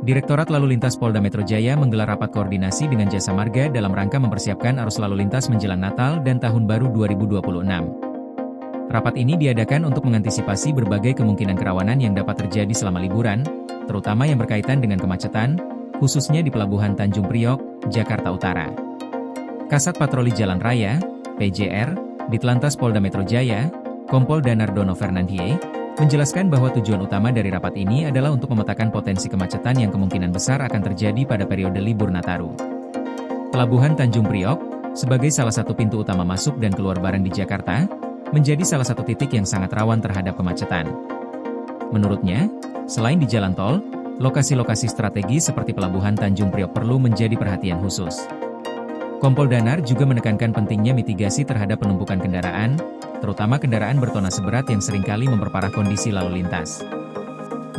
Direktorat Lalu Lintas Polda Metro Jaya menggelar rapat koordinasi dengan Jasa Marga dalam rangka mempersiapkan arus lalu lintas menjelang Natal dan Tahun Baru 2026. Rapat ini diadakan untuk mengantisipasi berbagai kemungkinan kerawanan yang dapat terjadi selama liburan, terutama yang berkaitan dengan kemacetan, khususnya di Pelabuhan Tanjung Priok, Jakarta Utara. Kasat Patroli Jalan Raya, PJR, Ditlantas Polda Metro Jaya, Kompol Danardono Fernandie, menjelaskan bahwa tujuan utama dari rapat ini adalah untuk memetakan potensi kemacetan yang kemungkinan besar akan terjadi pada periode libur Nataru. Pelabuhan Tanjung Priok, sebagai salah satu pintu utama masuk dan keluar barang di Jakarta, menjadi salah satu titik yang sangat rawan terhadap kemacetan. Menurutnya, selain di jalan tol, lokasi-lokasi strategis seperti Pelabuhan Tanjung Priok perlu menjadi perhatian khusus. Kompol Danar juga menekankan pentingnya mitigasi terhadap penumpukan kendaraan, terutama kendaraan bertona seberat yang seringkali memperparah kondisi lalu lintas.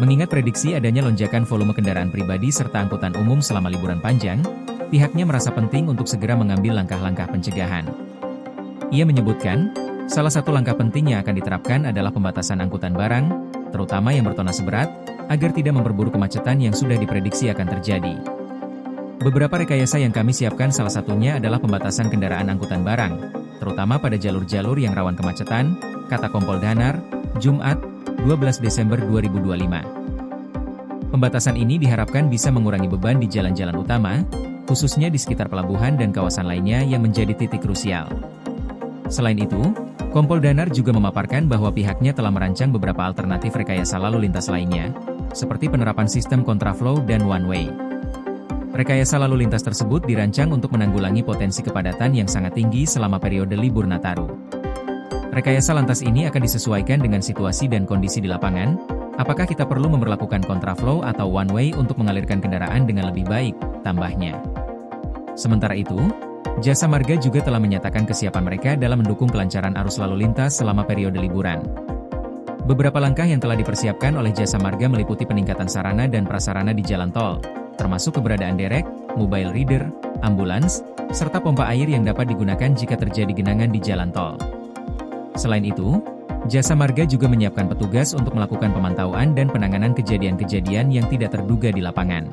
Mengingat prediksi adanya lonjakan volume kendaraan pribadi serta angkutan umum selama liburan panjang, pihaknya merasa penting untuk segera mengambil langkah-langkah pencegahan. Ia menyebutkan, salah satu langkah penting yang akan diterapkan adalah pembatasan angkutan barang, terutama yang bertona seberat, agar tidak memperburuk kemacetan yang sudah diprediksi akan terjadi. Beberapa rekayasa yang kami siapkan salah satunya adalah pembatasan kendaraan angkutan barang, terutama pada jalur-jalur yang rawan kemacetan, kata Kompol Danar, Jumat, 12 Desember 2025. Pembatasan ini diharapkan bisa mengurangi beban di jalan-jalan utama, khususnya di sekitar pelabuhan dan kawasan lainnya yang menjadi titik krusial. Selain itu, Kompol Danar juga memaparkan bahwa pihaknya telah merancang beberapa alternatif rekayasa lalu lintas lainnya, seperti penerapan sistem kontraflow dan one-way. Rekayasa lalu lintas tersebut dirancang untuk menanggulangi potensi kepadatan yang sangat tinggi selama periode libur Nataru. Rekayasa lantas ini akan disesuaikan dengan situasi dan kondisi di lapangan, apakah kita perlu memberlakukan kontraflow atau one-way untuk mengalirkan kendaraan dengan lebih baik, tambahnya. Sementara itu, Jasa Marga juga telah menyatakan kesiapan mereka dalam mendukung kelancaran arus lalu lintas selama periode liburan. Beberapa langkah yang telah dipersiapkan oleh Jasa Marga meliputi peningkatan sarana dan prasarana di jalan tol, termasuk keberadaan derek, mobile reader, ambulans, serta pompa air yang dapat digunakan jika terjadi genangan di jalan tol. Selain itu, Jasa Marga juga menyiapkan petugas untuk melakukan pemantauan dan penanganan kejadian-kejadian yang tidak terduga di lapangan.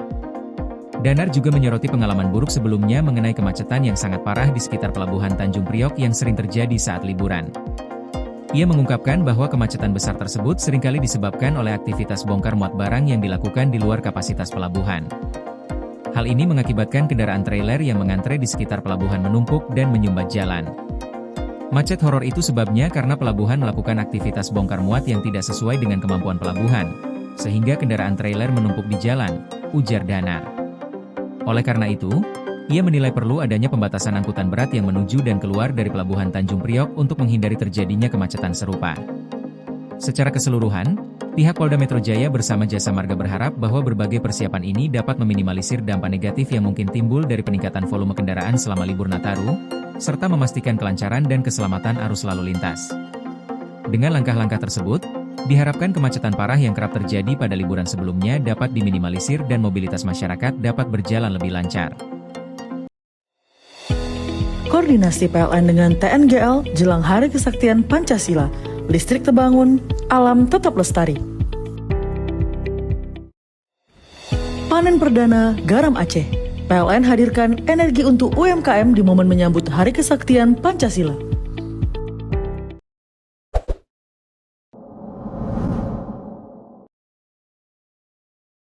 Danar juga menyoroti pengalaman buruk sebelumnya mengenai kemacetan yang sangat parah di sekitar Pelabuhan Tanjung Priok yang sering terjadi saat liburan. Ia mengungkapkan bahwa kemacetan besar tersebut seringkali disebabkan oleh aktivitas bongkar muat barang yang dilakukan di luar kapasitas pelabuhan. Hal ini mengakibatkan kendaraan trailer yang mengantre di sekitar pelabuhan menumpuk dan menyumbat jalan. Macet horor itu sebabnya karena pelabuhan melakukan aktivitas bongkar muat yang tidak sesuai dengan kemampuan pelabuhan, sehingga kendaraan trailer menumpuk di jalan, ujar Danar. Oleh karena itu, ia menilai perlu adanya pembatasan angkutan berat yang menuju dan keluar dari Pelabuhan Tanjung Priok untuk menghindari terjadinya kemacetan serupa. Secara keseluruhan, pihak Polda Metro Jaya bersama Jasa Marga berharap bahwa berbagai persiapan ini dapat meminimalisir dampak negatif yang mungkin timbul dari peningkatan volume kendaraan selama libur Nataru, serta memastikan kelancaran dan keselamatan arus lalu lintas. Dengan langkah-langkah tersebut, diharapkan kemacetan parah yang kerap terjadi pada liburan sebelumnya dapat diminimalisir dan mobilitas masyarakat dapat berjalan lebih lancar. Koordinasi PLN dengan TNGL jelang Hari Kesaktian Pancasila, listrik terbangun, alam tetap lestari. Panen perdana garam Aceh. PLN hadirkan energi untuk UMKM di momen menyambut Hari Kesaktian Pancasila.